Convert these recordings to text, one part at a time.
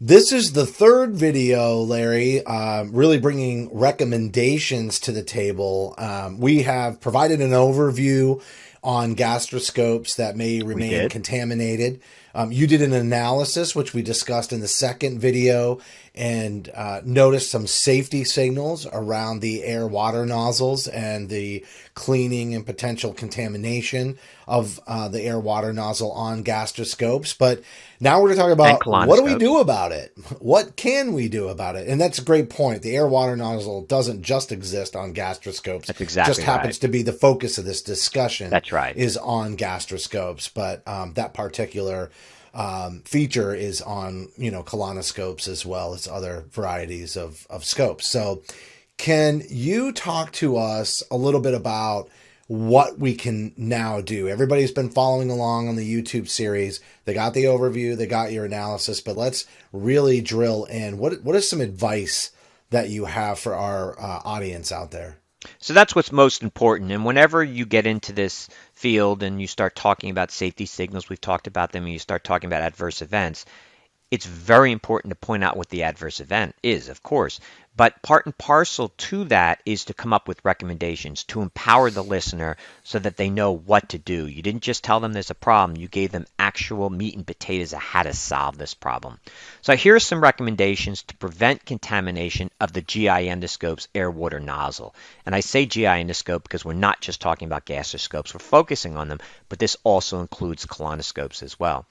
This is the third video, Larry, really bringing recommendations to the table. We have provided an overview on gastroscopes that may We remain did. contaminated. You did an analysis, which we discussed in the second video, and noticed some safety signals around the air water nozzles and the cleaning and potential contamination of the air water nozzle on gastroscopes. But now we're going to talk And about what do we colonoscopes. do about it? What can we do about it? And that's a great point. The air water nozzle doesn't just exist on gastroscopes, That's just exactly right. happens to be the focus of this discussion That's right. is on gastroscopes. But that particular feature is on, colonoscopes as well as other varieties of scopes. So can you talk to us a little bit about what we can now do? Everybody's been following along on the YouTube series. They got the overview, they got your analysis, but let's really drill in. What is some advice that you have for our audience out there? So that's what's most important. And whenever you get into this field and you start talking about safety signals, we've talked about them, and you start talking about adverse events, it's very important to point out what the adverse event is, of course. But part and parcel to that is to come up with recommendations to empower the listener so that they know what to do. You didn't just tell them there's a problem, you gave them actual meat and potatoes of how to solve this problem. So here are some recommendations to prevent contamination of the GI endoscope's air water nozzle. And I say GI endoscope because we're not just talking about gastroscopes, we're focusing on them, but this also includes colonoscopes as well.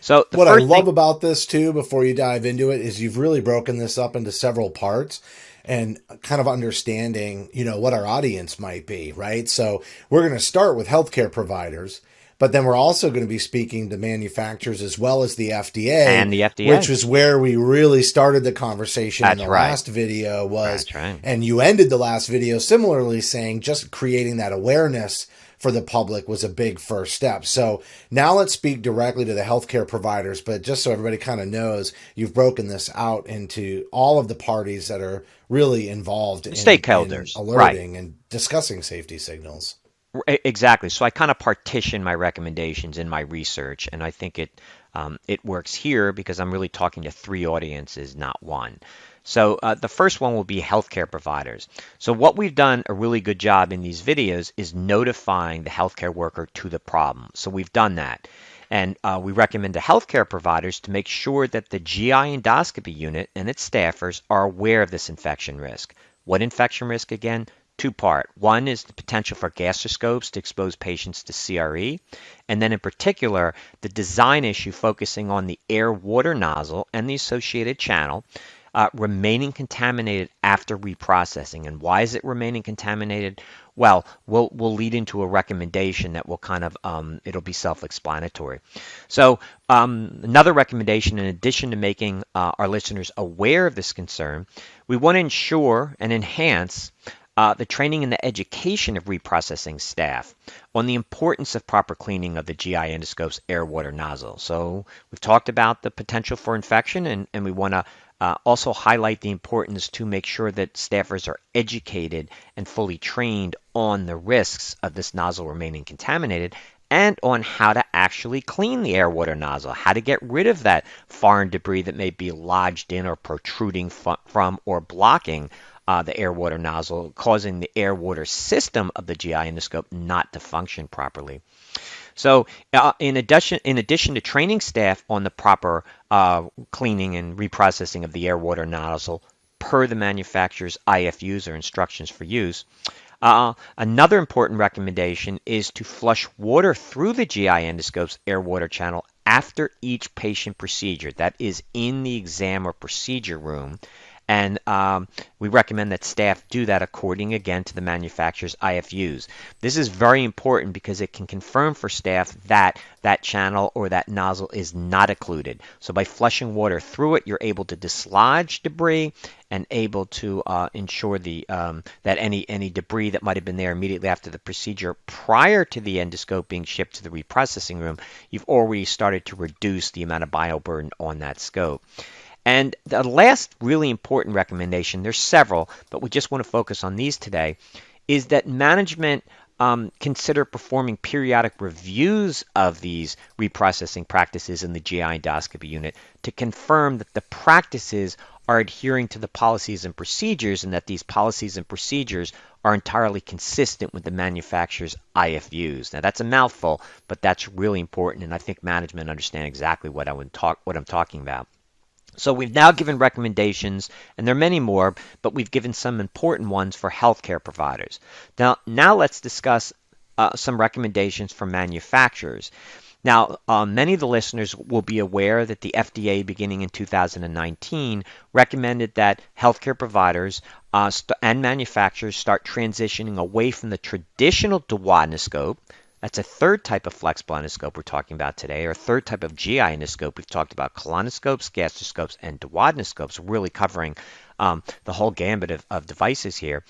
So the What I first thing. love about this too, before you dive into it, is you've really broken this up into several parts and kind of understanding, what our audience might be, right? So we're going to start with healthcare providers, but then we're also going to be speaking to manufacturers as well as the FDA, And the which FDA. was where we really started the conversation in That's the right. last video was, That's right. and you ended the last video similarly saying just creating that awareness for the public was a big first step. So now let's speak directly to the healthcare providers, but just so everybody kind of knows, you've broken this out into all of the parties that are really involved in Stakeholders. Right. alerting and discussing safety signals. Exactly. So I kind of partition my recommendations in my research, and I think it works here because I'm really talking to three audiences, not one. So the first one will be healthcare providers. So what we've done a really good job in these videos is notifying the healthcare worker to the problem. So we've done that. And we recommend to healthcare providers to make sure that the GI endoscopy unit and its staffers are aware of this infection risk. What infection risk again? Two-part. One is the potential for gastroscopes to expose patients to CRE, and then in particular, the design issue focusing on the air-water nozzle and the associated channel remaining contaminated after reprocessing. And why is it remaining contaminated? Well, we'll lead into a recommendation that will kind of it'll be self-explanatory. So another recommendation, in addition to making our listeners aware of this concern, we want to ensure and enhance the training and the education of reprocessing staff on the importance of proper cleaning of the GI endoscope's air-water nozzle. So we've talked about the potential for infection, and we want to also highlight the importance to make sure that staffers are educated and fully trained on the risks of this nozzle remaining contaminated and on how to actually clean the air-water nozzle, how to get rid of that foreign debris that may be lodged in or protruding from or blocking the air-water nozzle, causing the air-water system of the GI endoscope not to function properly. So, in addition to training staff on the proper cleaning and reprocessing of the air-water nozzle per the manufacturer's IFUs or instructions for use, another important recommendation is to flush water through the GI endoscope's air-water channel after each patient procedure. That is in the exam or procedure room. And we recommend that staff do that according, again, to the manufacturer's IFUs. This is very important because it can confirm for staff that that channel or that nozzle is not occluded. So by flushing water through it, you're able to dislodge debris and able to ensure that any debris that might have been there immediately after the procedure prior to the endoscope being shipped to the reprocessing room, you've already started to reduce the amount of bioburden on that scope. And the last really important recommendation, there's several, but we just want to focus on these today, is that management consider performing periodic reviews of these reprocessing practices in the GI endoscopy unit to confirm that the practices are adhering to the policies and procedures and that these policies and procedures are entirely consistent with the manufacturer's IFUs. Now that's a mouthful, but that's really important, and I think management understand exactly what I'm talking about. So we've now given recommendations, and there are many more, but we've given some important ones for healthcare providers. Now let's discuss some recommendations for manufacturers. Now, many of the listeners will be aware that the FDA, beginning in 2019, recommended that healthcare providers and manufacturers start transitioning away from the traditional duodenoscope. That's a third type of flexible endoscope we're talking about today, or a third type of GI endoscope. We've talked about colonoscopes, gastroscopes, and duodenoscopes, really covering the whole gambit of devices here.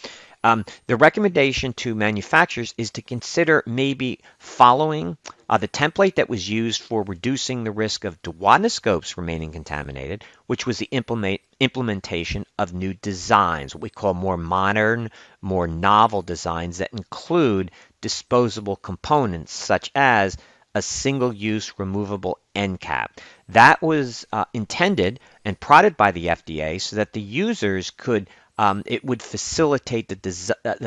The recommendation to manufacturers is to consider maybe following the template that was used for reducing the risk of duodenoscopes remaining contaminated, which was the implementation of new designs, what we call more modern, more novel designs that include disposable components such as a single-use removable end cap. That was intended and prodded by the FDA so that the users could it would facilitate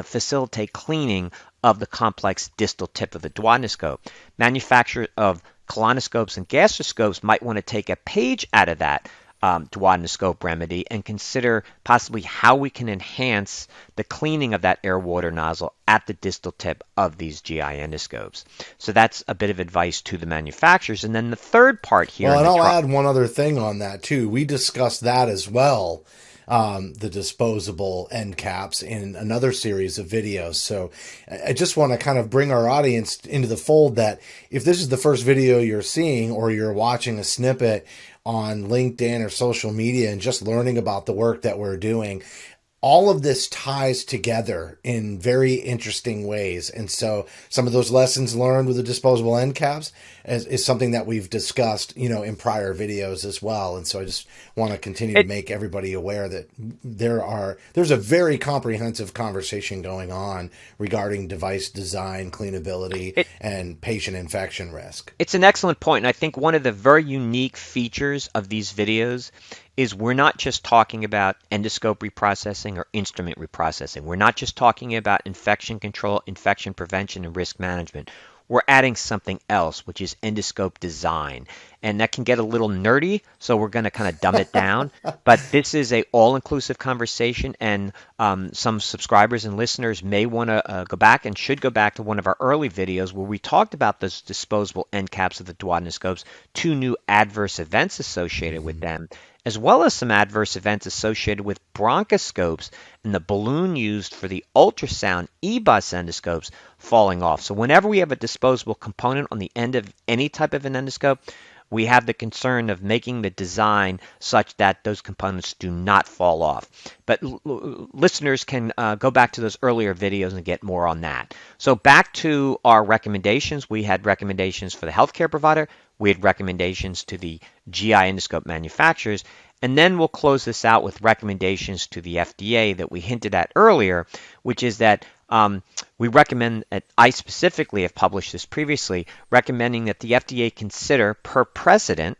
facilitate cleaning of the complex distal tip of the duodenoscope. Manufacturers of colonoscopes and gastroscopes might want to take a page out of that duodenoscope remedy and consider possibly how we can enhance the cleaning of that air-water nozzle at the distal tip of these GI endoscopes. So that's a bit of advice to the manufacturers. And then the third part here. Well, and I'll add one other thing on that too. We discussed that as well. The disposable end caps in another series of videos. So I just want to kind of bring our audience into the fold that if this is the first video you're seeing or you're watching a snippet on LinkedIn or social media and just learning about the work that we're doing, all of this ties together in very interesting ways. And so some of those lessons learned with the disposable end caps is something that we've discussed, in prior videos as well. And so I just want to continue to make everybody aware that there's a very comprehensive conversation going on regarding device design, cleanability, and patient infection risk. It's an excellent point. And I think one of the very unique features of these videos is we're not just talking about endoscope reprocessing or instrument reprocessing. We're not just talking about infection control, infection prevention, and risk management. We're adding something else, which is endoscope design. And that can get a little nerdy, so we're going to kind of dumb it down. But this is a all-inclusive conversation, and some subscribers and listeners may want to go back and should go back to one of our early videos where we talked about those disposable end caps of the duodenoscopes, 2 new adverse events associated with them, as well as some adverse events associated with bronchoscopes and the balloon used for the ultrasound EBUS endoscopes falling off. So whenever we have a disposable component on the end of any type of an endoscope, we have the concern of making the design such that those components do not fall off. But listeners can go back to those earlier videos and get more on that. So back to our recommendations. We had recommendations for the healthcare provider. We had recommendations to the GI endoscope manufacturers. And then we'll close this out with recommendations to the FDA that we hinted at earlier, which is that we recommend, I specifically have published this previously, recommending that the FDA consider, per precedent,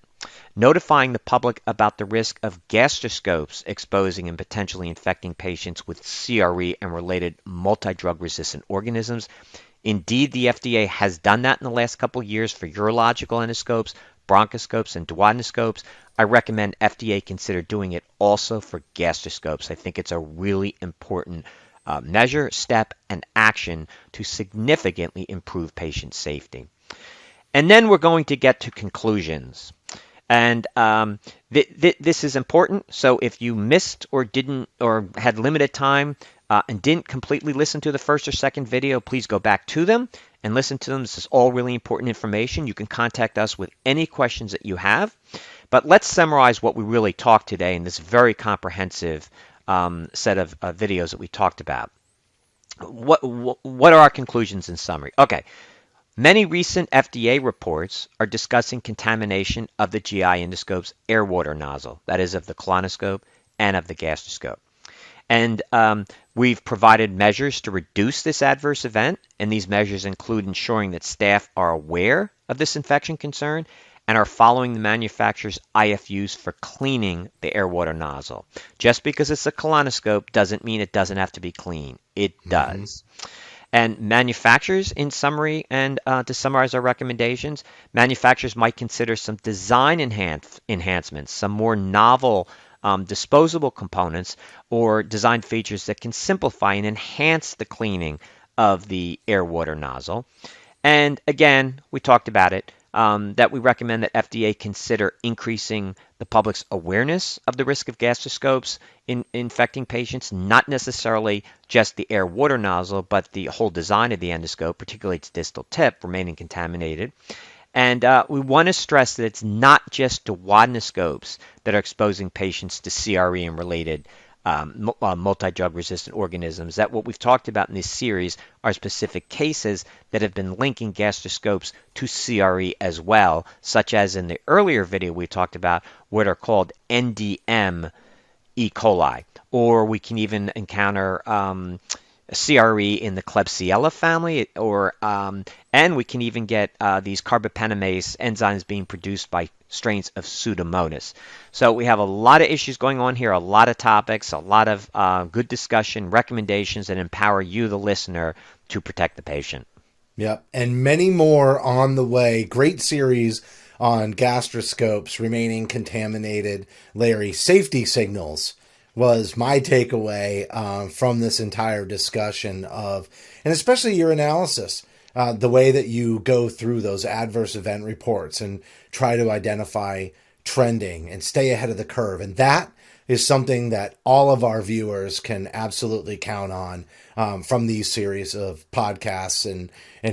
notifying the public about the risk of gastroscopes exposing and potentially infecting patients with CRE and related multi-drug resistant organisms. Indeed, the FDA has done that in the last couple of years for urological endoscopes, bronchoscopes, and duodenoscopes. I recommend FDA consider doing it also for gastroscopes. I think it's a really important measure, step, and action to significantly improve patient safety. And then we're going to get to conclusions. And this is important. So if you missed or didn't or had limited time and didn't completely listen to the first or second video, please go back to them and listen to them. This is all really important information. You can contact us with any questions that you have. But let's summarize what we really talked today in this very comprehensive set of videos that we talked about. What are our conclusions in summary? Okay. Many recent FDA reports are discussing contamination of the GI endoscope's air-water nozzle, that is of the colonoscope and of the gastroscope. And we've provided measures to reduce this adverse event, and these measures include ensuring that staff are aware of this infection concern and are following the manufacturer's IFUs for cleaning the air-water nozzle. Just because it's a colonoscope doesn't mean it doesn't have to be clean. It does. And manufacturers, in summary, and to summarize our recommendations, manufacturers might consider some design enhancements, some more novel disposable components, or design features that can simplify and enhance the cleaning of the air-water nozzle. And again, we talked about it, that we recommend that FDA consider increasing the public's awareness of the risk of gastroscopes in infecting patients, not necessarily just the air-water nozzle, but the whole design of the endoscope, particularly its distal tip, remaining contaminated. And we want to stress that it's not just duodenoscopes that are exposing patients to CRE and related multi-drug resistant organisms. That what we've talked about in this series are specific cases that have been linking gastroscopes to CRE as well, such as in the earlier video we talked about what are called NDM E. coli, or we can even encounter CRE in the Klebsiella family, or and we can even get these carbapenemase enzymes being produced by strains of Pseudomonas. So we have a lot of issues going on here, a lot of topics, a lot of good discussion, recommendations that empower you, the listener, to protect the patient. Yep, and many more on the way. Great series on gastroscopes remaining contaminated. Larry, safety signals was my takeaway from this entire discussion of, and especially your analysis, the way that you go through those adverse event reports and try to identify trending and stay ahead of the curve. And that is something that all of our viewers can absolutely count on from these series of podcasts and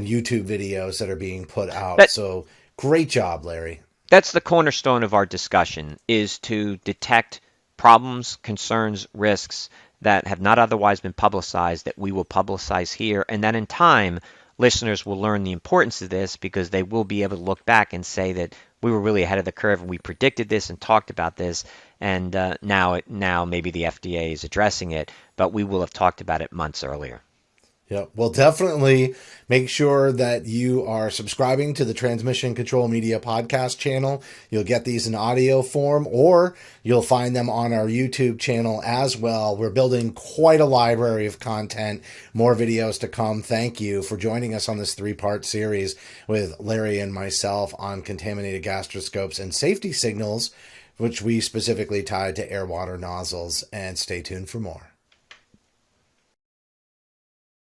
YouTube videos that are being put out. So great job, Larry. That's the cornerstone of our discussion, is to detect problems, concerns, risks that have not otherwise been publicized that we will publicize here, and that in time listeners will learn the importance of this because they will be able to look back and say that we were really ahead of the curve and we predicted this and talked about this, and now maybe the FDA is addressing it, but we will have talked about it months earlier. Yeah, well, definitely make sure that you are subscribing to the Transmission Control Media podcast channel. You'll get these in audio form, or you'll find them on our YouTube channel as well. We're building quite a library of content, more videos to come. Thank you for joining us on this 3-part series with Larry and myself on contaminated gastroscopes and safety signals, which we specifically tied to air water nozzles. And stay tuned for more.